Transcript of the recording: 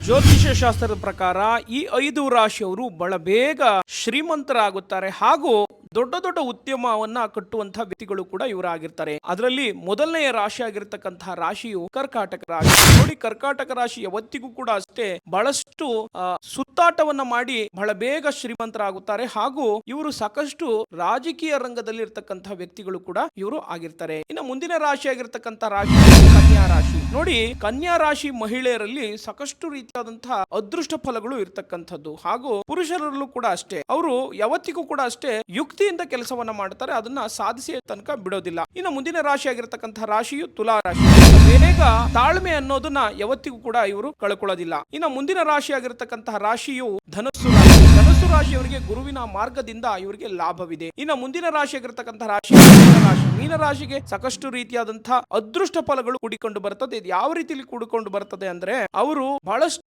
ಜ್ಯೋತಿಷ್ಯ ಶಾಸ್ತ್ರದ ಪ್ರಕಾರ ಈ 5 ರಾಶಿಯವರು ಬಹಳ ಬೇಗ ಶ್ರೀಮಂತರಾಗುತ್ತಾರೆ ಹಾಗೂ ದೊಡ್ಡ ದೊಡ್ಡ ಉದ್ಯಮವನ್ನ ಕಟ್ಟುವಂತಹ ವ್ಯಕ್ತಿಗಳು ಕೂಡ ಇವರಾಗಿರ್ತಾರೆ. ಅದರಲ್ಲಿ ಮೊದಲನೆಯ ರಾಶಿ ಆಗಿರ್ತಕ್ಕಂತಹ ರಾಶಿಯು ಕರ್ಕಾಟಕ ರಾಶಿ. ನೋಡಿ, ಕರ್ಕಾಟಕ ರಾಶಿ ಯಾವತ್ತಿಗೂ ಕೂಡ ಅಷ್ಟೇ ಬಹಳಷ್ಟು ಸುತ್ತಾಟವನ್ನ ಮಾಡಿ ಬಹಳ ಬೇಗ ಶ್ರೀಮಂತರಾಗುತ್ತಾರೆ ಹಾಗೂ ಇವರು ಸಾಕಷ್ಟು ರಾಜಕೀಯ ರಂಗದಲ್ಲಿ ಇರ್ತಕ್ಕಂತಹ ವ್ಯಕ್ತಿಗಳು ಕೂಡ ಇವರು ಆಗಿರ್ತಾರೆ. ಇನ್ನು ಮುಂದಿನ ರಾಶಿ ಆಗಿರ್ತಕ್ಕಂತಹ ರಾಶಿ ಕನ್ಯಾ ರಾಶಿ. ನೋಡಿ, ಕನ್ಯಾ ರಾಶಿ ಮಹಿಳೆಯರಲ್ಲಿ ಸಾಕಷ್ಟು ರೀತಿಯಾದಂತಹ ಅದೃಷ್ಟ ಫಲಗಳು ಇರ್ತಕ್ಕಂಥದ್ದು ಹಾಗೂ ಪುರುಷರಲ್ಲೂ ಕೂಡ ಅಷ್ಟೇ. ಅವರು ಯಾವತ್ತಿಗೂ ಕೂಡ ಅಷ್ಟೇ ಯುಕ್ತಿಯಿಂದ ಕೆಲಸವನ್ನ ಮಾಡ್ತಾರೆ, ಅದನ್ನ ಸಾಧಿಸಿ ತನಕ ಬಿಡೋದಿಲ್ಲ. ಇನ್ನು ಮುಂದಿನ ರಾಶಿ ಆಗಿರ್ತಕ್ಕಂತಹ ರಾಶಿಯು ತುಲಾ ರಾಶಿ. ಬೇಗ ತಾಳ್ಮೆ ಅನ್ನೋದನ್ನ ಯಾವತ್ತಿಗೂ ಕೂಡ ಇವರು ಕಳ್ಕೊಳ್ಳೋದಿಲ್ಲ. ಇನ್ನು ಮುಂದಿನ ರಾಶಿ ಆಗಿರ್ತಕ್ಕಂತಹ ರಾಶಿಯು ಧನಸ್ಸು ರಾಶಿ. ಧನಸ್ಸು ರಾಶಿಯವರಿಗೆ ಗುರುವಿನ ಮಾರ್ಗದಿಂದ ಇವರಿಗೆ ಲಾಭವಿದೆ. ಇನ್ನು ಮುಂದಿನ ರಾಶಿ ಆಗಿರ್ತಕ್ಕಂತಹ ರಾಶಿ ಮೀನರಾಶಿ. ಮೀನರಾಶಿಗೆ ಸಾಕಷ್ಟು ರೀತಿಯಾದಂತಹ ಅದೃಷ್ಟ ಫಲಗಳು ಕೂಡಿಕೊಂಡು ಬರ್ತದೆ. ಇದು ಯಾವ ರೀತಿಯಲ್ಲಿ ಕೂಡಿಕೊಂಡು ಬರ್ತದೆ ಅಂದ್ರೆ ಅವರು ಬಹಳಷ್ಟು